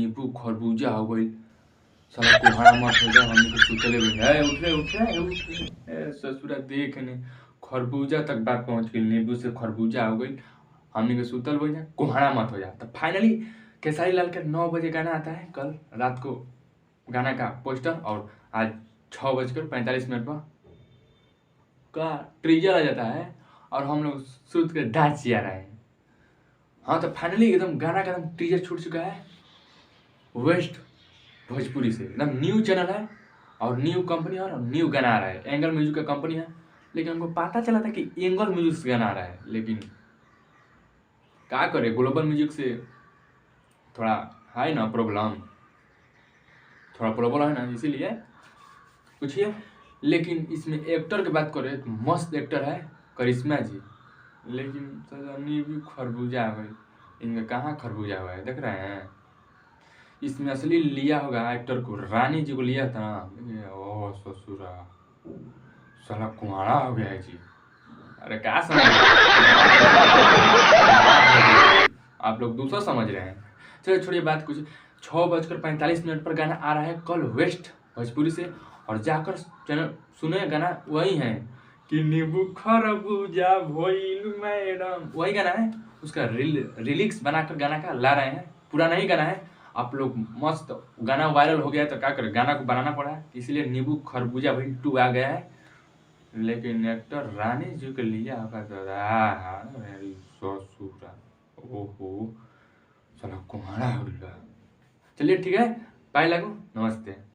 नींबू खरबूजा हो गई। साला कोहड़ा मत हो जाए, हमने के सुतले बन उठ रहे उठ रहे उठ रहे ससुरा देख ने खरबूजा तक बात पहुंच गई, नींबू से खरबूजा हो गई। हमने के सुतल बन जाए, कोहड़ा मत हो जाए। तो फाइनली खेसारी लाल का 9 बजे गाना आता है कल रात को, गाना का पोस्टर, और आज 6:45 पर का ट्रीजर आ जाता है और हम लोग सूत कर डांस किया रहे हैं। हाँ तो फाइनली एकदम गाना का एकदम ट्रीजर छूट चुका है वेस्ट भोजपुरी से, एकदम न्यू चैनल है और न्यू कंपनी है और न्यू गाना आ रहा है। एंगल म्यूजिक का कंपनी है, लेकिन हमको पता चला था कि एंगल म्यूजिक से गाना आ रहा है, लेकिन क्या करे ग्लोबल म्यूजिक से थोड़ा है ना प्रॉब्लम, थोड़ा प्रॉब्लम है ना, इसीलिए पूछिए। लेकिन इसमें एक्टर की बात करें तो मस्त एक्टर है करिश्मा जी, लेकिन सजनी भी खरबूजा है भाई, इनका कहाँ खरबूजा हुआ है देख रहे हैं। इसमें असली लिया होगा एक्टर को, रानी जी को लिया था ना। ओ ससुरा साला कुंवारा हो गया है जी। अरे क्या समझ रहे हैं आप लोग, दूसरा समझ रहे हैं। चलिए छोड़िए बात कुछ। 6:45 पर गाना आ रहा है कल वेस्ट भोजपुरी से, और जाकर चैनल सुने गाना वही है कि नींबू खरबूजा भइल मैडम, वही गाना है। उसका रिलिक्स बनाकर गाना का ला रहे हैं, पुराना ही गाना है। आप लोग मस्त, गाना वायरल हो गया है तो क्या करें, गाना को बनाना पड़ा है, इसलिए नींबू खरबूजा भइल 2 आ गया है। लेकिन एक्टर रानी जी के लिया होगा तो ससुरा, ओहो साला कुम्हाड़ा हो गया। चलिए ठीक है, बाय लागू, नमस्ते।